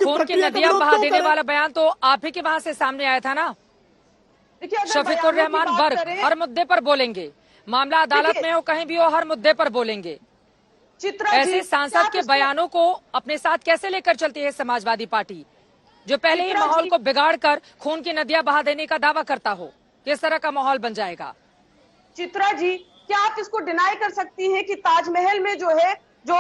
खून की नदियां बहा देने वाला बयान तो आप ही के वहां से सामने आया था ना। शफीकुर रहमान वर्क हर मुद्दे पर बोलेंगे, मामला अदालत में हो कहीं भी हो, हर मुद्दे पर बोलेंगे। ऐसे सांसद के बयानों को अपने साथ कैसे लेकर चलती है समाजवादी पार्टी, जो पहले ही माहौल को बिगाड़कर खून की नदियां बहा देने का दावा करता हो? किस तरह का माहौल बन जाएगा? चित्रा जी, क्या आप इसको डिनाई कर सकती हैं कि ताजमहल में जो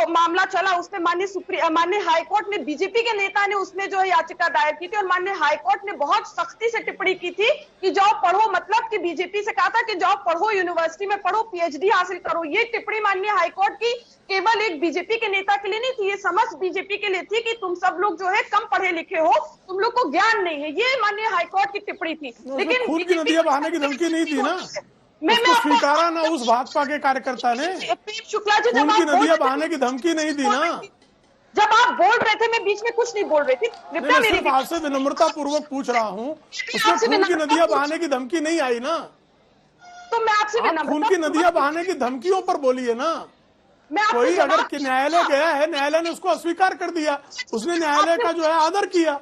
मामला चला उसमें माननीय हाईकोर्ट ने, बीजेपी के नेता ने उसमें जो है याचिका दायर की थी और माननीय हाईकोर्ट ने बहुत सख्ती से टिप्पणी की थी कि जाओ पढ़ो, मतलब कि बीजेपी से कहा था कि जाओ पढ़ो, यूनिवर्सिटी में पढ़ो, पीएचडी हासिल करो। ये टिप्पणी माननीय हाईकोर्ट की केवल एक बीजेपी के नेता के लिए नहीं थी, ये समस्त बीजेपी के लिए थी कि तुम सब लोग जो है कम पढ़े लिखे हो, तुम लोग को ज्ञान नहीं है। ये माननीय हाईकोर्ट की टिप्पणी थी। लेकिन खून की नदियां बहाने की धमकी नहीं दी ना, उसको स्वीकारा ना उस भाजपा के कार्यकर्ता ने। शुक्ला जी, खून की नदियां बहाने की धमकी नहीं दी ना। जब आप बोल रहे थे मैं बीच में कुछ नहीं बोल रही थी। मैं सिर्फ आपसे विनम्रता पूर्वक पूछ रहा हूँ, उसमें खून की नदियां बहाने की धमकी नहीं आई ना। तो मैं आपसे खून की नदियां बहाने की धमकियों पर बोलिए ना। कोई अगर न्यायालय गया है, न्यायालय ने उसको अस्वीकार कर दिया, उसने न्यायालय का जो है आदर किया,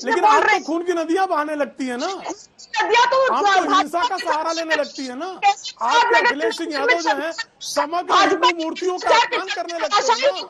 लेकिन आप तो खून की नदियां बहाने लगती है ना, आप तो हिंसा का सहारा लेने लगती है ना। आप अखिलेश सिंह यादव जो है समग्र हिंदू मूर्तियों का अपमान करने लगते हैं ना।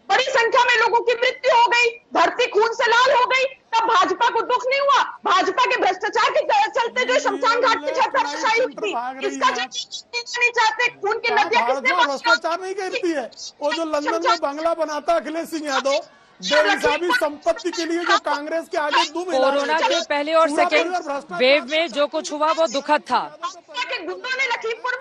बड़ी संख्या में लोगों की मृत्यु हो गई, धरती खून से लाल हो गई, तब भाजपा को दुख नहीं हुआ? भाजपा के भ्रष्टाचार के चलते जो शमशान घाट की चर्चा हुई थी, इसका नहीं चाहते। खून की नदियां किसने भ्रष्टाचार नहीं करती है? वो जो लंदन में बंगला बनाता अखिलेश सिंह यादव, बेहिसाबी संपत्ति के लिए जो कांग्रेस के आगे दुम हिला। कोरोना के पहले और सेकेंड वेव में जो कुछ हुआ वो दुखद था।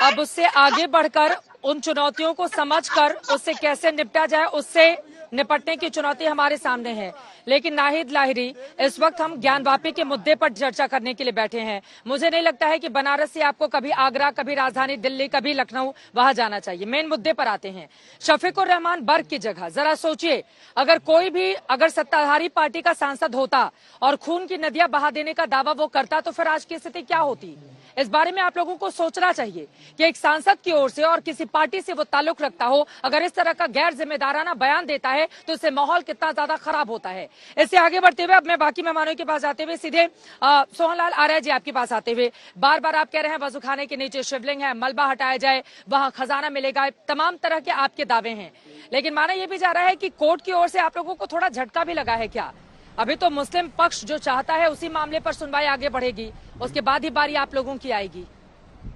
अब उससे आगे बढ़कर उन चुनौतियों को समझकर उससे कैसे निपटा जाए, उससे निपटने की चुनौती हमारे सामने है। लेकिन नाहिद लाहिरी, इस वक्त हम ज्ञानवापी के मुद्दे पर चर्चा करने के लिए बैठे हैं। मुझे नहीं लगता है कि बनारस से आपको कभी आगरा, कभी राजधानी दिल्ली, कभी लखनऊ वहां जाना चाहिए। मेन मुद्दे पर आते हैं। शफीकुर रहमान बर्क की जगह जरा सोचिए, अगर कोई भी सत्ताधारी पार्टी का सांसद होता और खून की नदियां बहा देने का दावा वो करता, तो फिर आज की स्थिति क्या होती? इस बारे में आप लोगों को सोचना चाहिए कि एक सांसद की ओर से और किसी पार्टी से वो ताल्लुक रखता हो, अगर इस तरह का गैर जिम्मेदाराना बयान देता है तो इससे माहौल कितना ज्यादा खराब होता है। इससे आगे बढ़ते हुए अब मैं बाकी मेहमानों के पास आते हुए सीधे सोहनलाल आर्य जी आपके पास आते हुए, बार बार आप कह रहे हैं वजूखाने के नीचे शिवलिंग है, मलबा हटाया जाए, वहां खजाना मिलेगा, तमाम तरह के आपके दावे हैं, लेकिन माना यह भी जा रहा है कि कोर्ट की ओर से आप लोगों को थोड़ा झटका भी लगा है क्या? अभी तो मुस्लिम पक्ष जो चाहता है उसी मामले पर सुनवाई आगे बढ़ेगी, उसके बाद ही बारी आप लोगों की आएगी।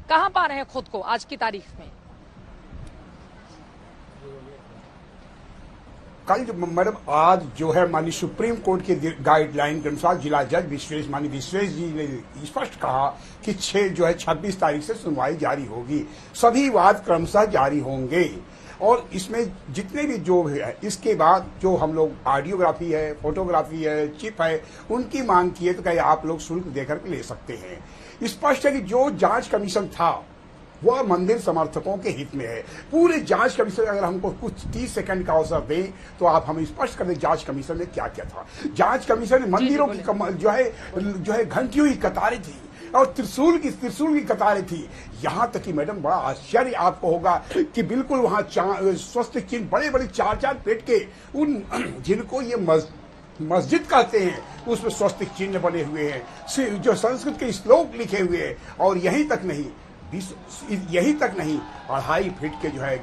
कहां पा रहे हैं खुद को आज की तारीख में? कल मैडम आज जो है माननीय सुप्रीम कोर्ट के गाइडलाइन के अनुसार जिला जज माननीय विश्वेश जी ने स्पष्ट कहा कि 26 तारीख से सुनवाई जारी होगी, सभी वाद क्रमशः जारी होंगे और इसमें जितने भी जो है इसके बाद जो हम लोग ऑडियोग्राफी है, फोटोग्राफी है, चिप है, उनकी मांग की है तो क्या आप लोग शुल्क देकर के ले सकते हैं। स्पष्ट है कि जो जांच कमीशन था वह मंदिर समर्थकों के हित में है। पूरे जांच कमीशन अगर हमको कुछ 30 सेकंड का अवसर दे तो आप हमें स्पष्ट कर दें जांच कमीशन ने क्या क्या था। जांच कमीशन ने मंदिरों की जो है घंटियों की कतारें थी और त्रिशूल की कतारें थी। यहां तक कि मैडम बड़ा आश्चर्य आपको होगा कि बिल्कुल वहां स्वस्थ चिन्ह बड़े बड़े 4-4 फीट के उन जिनको ये मस्जिद कहते हैं उसमें स्वस्तिक चिन्ह बने हुए हैं, जो संस्कृत के श्लोक लिखे हुए हैं। और यहीं तक नहीं 2.5 फीट के जो है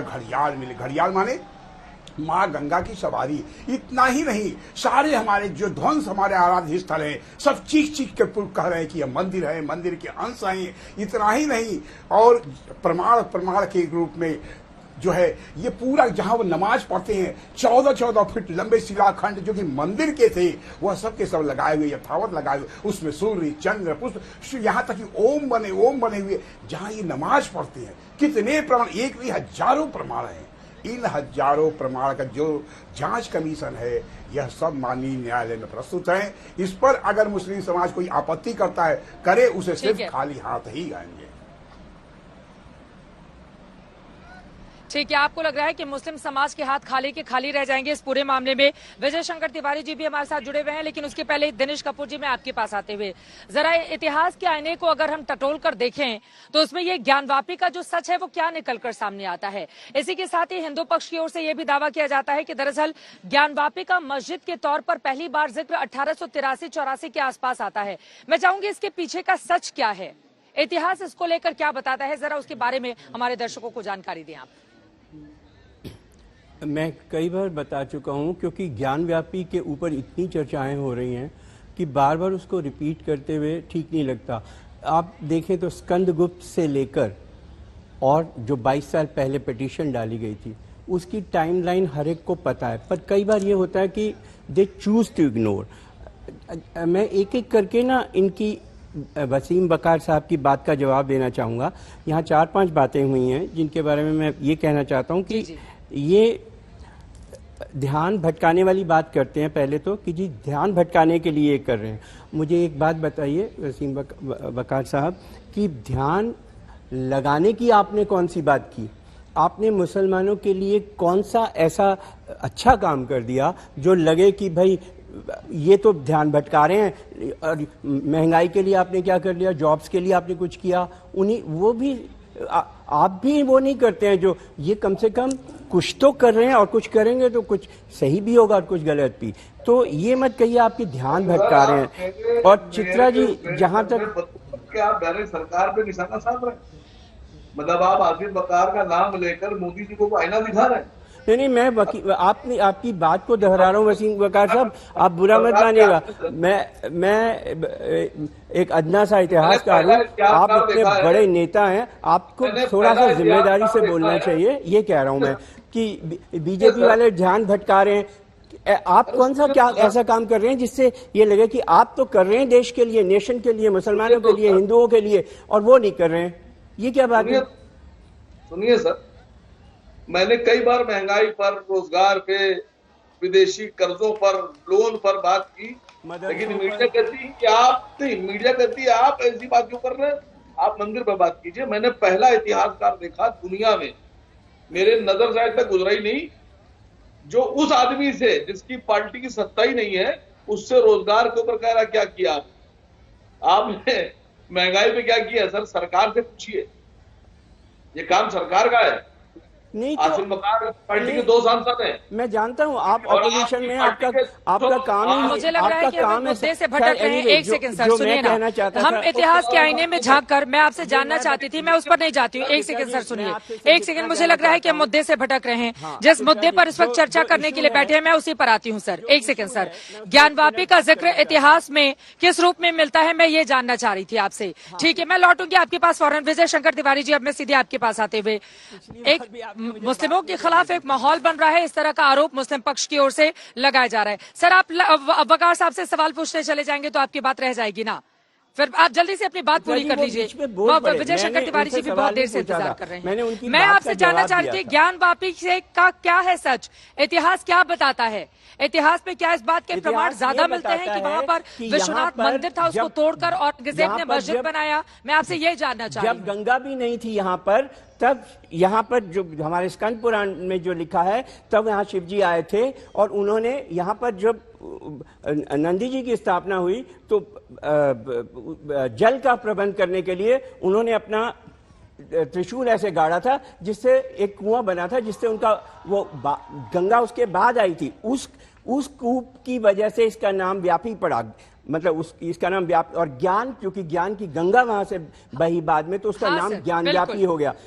घड़ियाल मिले। घड़ियाल माने माँ गंगा की सवारी। इतना ही नहीं, सारे हमारे जो ध्वंस हमारे आराध्य स्थल है सब चीख के कह रहे हैं कि यह मंदिर है, मंदिर के अंश हैं। इतना ही नहीं, और प्रमाण के रूप में जो है ये पूरा जहां वो नमाज पढ़ते हैं 14 फीट लंबे शिलाखंड जो कि मंदिर के थे वह सब के सब लगाए हुए, यथावत लगाए हुए, उसमें सूर्य चंद्र पुष्प, यहाँ तक कि ओम बने हुए जहां ये नमाज पढ़ते हैं। कितने प्रमाण, एक नहीं हजारों प्रमाण हैं। इन हजारों प्रमाण का जो जांच कमीशन है यह सब माननीय न्यायालय में प्रस्तुत है। इस पर अगर मुस्लिम समाज कोई आपत्ति करता है करे, उसे सिर्फ खाली हाथ ही आएंगे। ठीक है, आपको लग रहा है कि मुस्लिम समाज के हाथ खाली के खाली रह जाएंगे इस पूरे मामले में? विजय शंकर तिवारी जी भी हमारे साथ जुड़े हुए हैं, लेकिन उसके पहले दिनेश कपूर जी मैं आपके पास आते हुए जरा इतिहास के आईने को अगर हम टटोल कर देखें तो उसमें ये ज्ञानवापी का जो सच है वो क्या निकलकर सामने आता है। इसी के साथ ही हिंदू पक्ष की ओर से यह भी दावा किया जाता है कि दरअसल ज्ञानवापी का मस्जिद के तौर पर पहली बार जिक्र 1883-84 के आसपास आता है। मैं चाहूंगी इसके पीछे का सच क्या है, इतिहास इसको लेकर क्या बताता है, जरा उसके बारे में हमारे दर्शकों को जानकारी दें आप। मैं कई बार बता चुका हूं, क्योंकि ज्ञानव्यापी के ऊपर इतनी चर्चाएं हो रही हैं कि बार बार उसको रिपीट करते हुए ठीक नहीं लगता। आप देखें तो स्कंदगुप्त से लेकर और जो 22 साल पहले पिटीशन डाली गई थी उसकी टाइमलाइन हर एक को पता है, पर कई बार ये होता है कि दे चूज टू इग्नोर। मैं एक एक करके ना इनकी वसीम बकार साहब की बात का जवाब देना चाहूँगा। यहाँ 4-5 बातें हुई हैं जिनके बारे में मैं ये कहना चाहता हूँ कि ये ध्यान भटकाने वाली बात करते हैं पहले तो, कि जी ध्यान भटकाने के लिए कर रहे हैं। मुझे एक बात बताइए वसीम बकार साहब कि ध्यान लगाने की आपने कौन सी बात की? आपने मुसलमानों के लिए कौन सा ऐसा अच्छा काम कर दिया जो लगे कि भाई ये तो ध्यान भटका रहे हैं? और महंगाई के लिए आपने क्या कर लिया? जॉब्स के लिए आपने कुछ किया? उन्हीं वो भी आप भी वो नहीं करते हैं जो ये कम से कम कुछ तो कर रहे हैं, और कुछ करेंगे तो कुछ सही भी होगा और कुछ गलत भी। तो ये मत कहिए आपकी ध्यान भटका रहे हैं। और चित्रा जी, जहां तक क्या आप डायरेक्ट सरकार पे निशाना साध रहे हैं, मतलब आप आसिफ बकार का नाम लेकर मोदी जी को आईना दिखा रहे हैं? नहीं, मैं आपकी बात को दोहरा रहा हूँ वसीम बकार साहब, आप बुरा मत मानिएगा। मैं एक अदना सा इतिहासकार हूँ, आप इतने बड़े नेता हैं, आपको थोड़ा सा जिम्मेदारी से बोलना चाहिए। ये कह रहा हूँ मैं कि बीजेपी वाले ध्यान भटका रहे हैं। आप कौन सा क्या ऐसा काम कर रहे हैं जिससे ये लगे कि आप तो कर रहे हैं देश के लिए, नेशन के लिए, मुसलमानों के लिए, हिंदुओं के लिए, और वो नहीं कर रहे हैं? ये क्या बात है? सुनिए सर, मैंने कई बार महंगाई पर, रोजगार पे, विदेशी कर्जों पर, लोन पर बात की, लेकिन मीडिया कहती कि आप नहीं, मीडिया कहती है आप ऐसी बात क्यों कर रहे हैं, आप मंदिर पर बात कीजिए। मैंने पहला इतिहासकार देखा दुनिया में, मेरे नजर शायद तक गुजरा ही नहीं, जो उस आदमी से जिसकी पार्टी की सत्ता ही नहीं है उससे रोजगार के ऊपर कह रहा क्या किया आपने, महंगाई पे क्या किया? सर सरकार से पूछिए, ये काम सरकार का है। नहीं आसिफ बकार पार्टी के 2 सांसद हैं। मैं जानता हूँ आप ऑपोजिशन में, आपका काम ही, मुझे लग रहा है कि हम मुद्दे से भटक रहे हैं। एक सेकंड सर, सुनिए ना, हम इतिहास के आईने में झांक कर, मैं आपसे जानना चाहती थी, मैं उस पर नहीं जाती हूँ। एक सेकंड सर सुनिए, एक सेकंड, मुझे लग रहा है कि हम मुद्दे से भटक रहे हैं। जिस मुद्दे पर इस वक्त चर्चा करने के लिए बैठे हैं मैं उसी पर आती हूँ सर। एक सेकंड सर, ज्ञानवापी का जिक्र इतिहास में किस रूप में मिलता है, मैं ये जानना चाह रही थी आपसे। ठीक है, मैं लौटूंगी आपके पास फौरन। विजय शंकर तिवारी जी, अब मैं सीधे आपके पास आते हुए, एक मुस्लिमों के खिलाफ एक माहौल बन रहा है, इस तरह का आरोप मुस्लिम पक्ष की ओर से लगाया जा रहा है। सर आप वकार साहब से सवाल पूछते चले जाएंगे तो आपकी बात रह जाएगी ना, फिर आप जल्दी से अपनी बात पूरी कर लीजिए। विजय शंकर तिवारी जी भी बहुत देर से इंतजार कर रहे हैं। मैं आपसे जानना चाह रही थी ज्ञानवापी से का क्या है सच, इतिहास क्या बताता है? इतिहास में क्या इस बात के प्रमाण ज्यादा मिलते हैं कि वहां पर विश्वनाथ मंदिर था, उसको तोड़कर औरंगजेब ने मस्जिद बनाया? मैं आपसे ये जानना चाह रही हूँ। जब गंगा भी नहीं थी यहाँ पर, तब यहाँ पर जो हमारे स्कंद पुराण में जो लिखा है, तब यहाँ शिव जी आए थे और उन्होंने यहाँ पर जब नंदी जी की स्थापना हुई तो जल का प्रबंध करने के लिए उन्होंने अपना त्रिशूल ऐसे गाड़ा था जिससे एक कुआं बना था, जिससे उनका वो गंगा उसके बाद आई थी। उस कूप की वजह से इसका नाम व्यापी पड़ा, मतलब इसका नाम व्यापी, और ज्ञान, क्योंकि ज्ञान की गंगा वहां से बही बाद में, तो उसका नाम ज्ञान व्यापी हो गया।